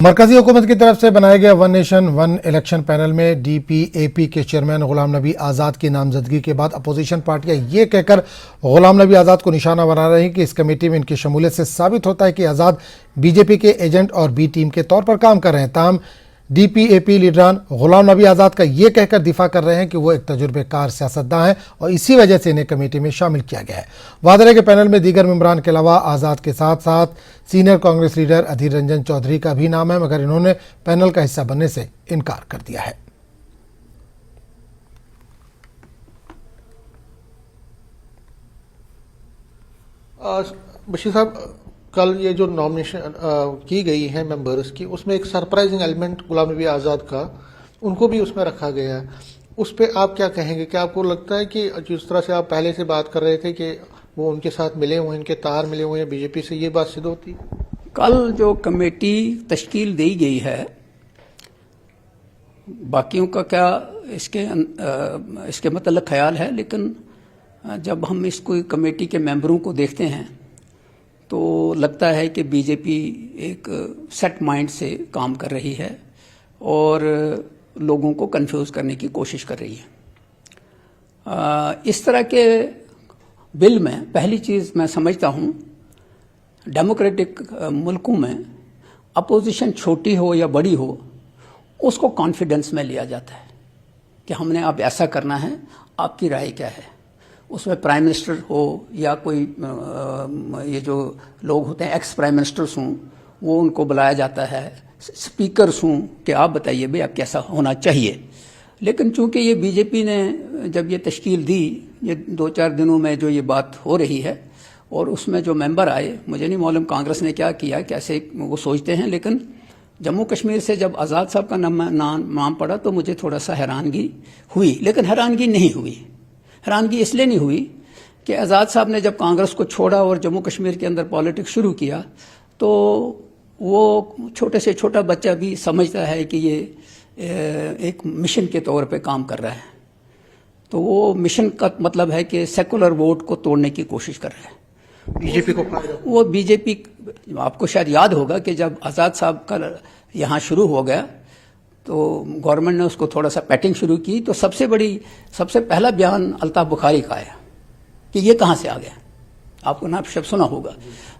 مرکزی حکومت کی طرف سے بنائے گئے one nation one election panel میں ڈی پی اے پی کے چیئرمین غلام نبی آزاد کی نامزدگی کے بعد اپوزیشن پارٹیاں یہ کہہ کر غلام نبی آزاد کو نشانہ بنا رہی ہیں کہ اس کمیٹی میں ان کی شمولیت سے ثابت ہوتا ہے کہ آزاد بی جے پی کے ایجنٹ اور بی ٹیم کے طور پر کام کر رہے ہیں۔ تاہم ڈی پی اے پی لیڈران غلام نبی آزاد کا یہ کہہ کر دفاع کر رہے ہیں کہ وہ ایک تجربے کار سیاستداں ہیں اور اسی وجہ سے انہیں کمیٹی میں شامل کیا گیا ہے۔ واضح ہے کہ پینل میں دیگر ممبران کے علاوہ آزاد کے ساتھ ساتھ سینئر کانگریس لیڈر ادھیر رنجن چودھری کا بھی نام ہے، مگر انہوں نے پینل کا حصہ بننے سے انکار کر دیا ہے۔ بشیر صاحب، کل یہ جو نامنیشن کی گئی ہے ممبرز کی، اس میں ایک سرپرائزنگ ایلیمنٹ غلام نبی آزاد کا ان کو بھی اس میں رکھا گیا ہے۔ اس پہ آپ کیا کہیں گے؟ کیا آپ کو لگتا ہے کہ جس طرح سے آپ پہلے سے بات کر رہے تھے کہ وہ ان کے ساتھ ملے ہوئے، ان کے تار ملے ہوئے ہیں بی جے پی سے، یہ بات سدھ ہوتی؟ کل جو کمیٹی تشکیل دی گئی ہے، باقیوں کا کیا اس کے متعلق خیال ہے، لیکن جب ہم اس کو کمیٹی کے ممبروں کو دیکھتے ہیں تو لگتا ہے کہ بی جے پی ایک سیٹ مائنڈ سے کام کر رہی ہے اور لوگوں کو کنفیوز کرنے کی کوشش کر رہی ہے۔ اس طرح کے بل میں پہلی چیز میں سمجھتا ہوں، ڈیموکریٹک ملکوں میں اپوزیشن چھوٹی ہو یا بڑی ہو، اس کو کانفیڈنس میں لیا جاتا ہے کہ ہم نے اب ایسا کرنا ہے، آپ کی رائے کیا ہے۔ اس میں پرائم منسٹر ہو یا کوئی یہ جو لوگ ہوتے ہیں ایکس پرائم منسٹرز ہوں، وہ ان کو بلایا جاتا ہے، سپیکرز ہوں کہ آپ بتائیے بھائی اب کیسا ہونا چاہیے۔ لیکن چونکہ یہ بی جے پی نے جب یہ تشکیل دی، یہ 2-4 دنوں میں جو یہ بات ہو رہی ہے اور اس میں جو ممبر آئے، مجھے نہیں معلوم کانگریس نے کیا کیا، کیسے وہ سوچتے ہیں، لیکن جموں کشمیر سے جب آزاد صاحب کا نام پڑا تو مجھے تھوڑا سا حیرانگی ہوئی، لیکن حیرانگی نہیں ہوئی۔ حیرانگی اس لیے نہیں ہوئی کہ آزاد صاحب نے جب کانگریس کو چھوڑا اور جموں کشمیر کے اندر پالیٹکس شروع کیا تو وہ چھوٹے سے چھوٹا بچہ بھی سمجھتا ہے کہ یہ ایک مشن کے طور پہ کام کر رہا ہے، تو وہ مشن کا مطلب ہے کہ سیکولر ووٹ کو توڑنے کی کوشش کر رہا ہے بی جے پی کو وہ بی جے پی۔ آپ کو شاید یاد ہوگا کہ جب آزاد صاحب کا یہاں شروع ہو گیا تو گورنمنٹ نے اس کو تھوڑا سا پیٹنگ شروع کی، تو سب سے پہلا بیان الطاف بخاری کا آیا کہ یہ کہاں سے آ گیا، آپ کو نام شب سنا ہوگا۔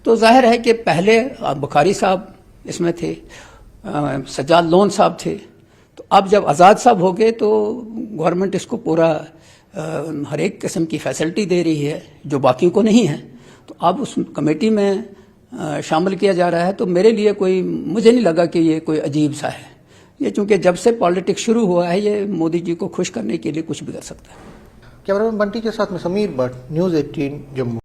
تو ظاہر ہے کہ پہلے بخاری صاحب اس میں تھے، سجاد لون صاحب تھے، تو اب جب آزاد صاحب ہو گئے تو گورنمنٹ اس کو پورا ہر ایک قسم کی فیسلٹی دے رہی ہے جو باقیوں کو نہیں ہے، تو اب اس کمیٹی میں شامل کیا جا رہا ہے۔ تو میرے لیے مجھے نہیں لگا کہ یہ کوئی عجیب سا ہے، یہ چونکہ جب سے پالیٹکس شروع ہوا ہے، یہ مودی جی کو خوش کرنے کے لیے کچھ بھی کر سکتا ہے۔ کیمرہ مین بنٹی کے ساتھ میں سمیر بٹ، نیوز 18 جموں۔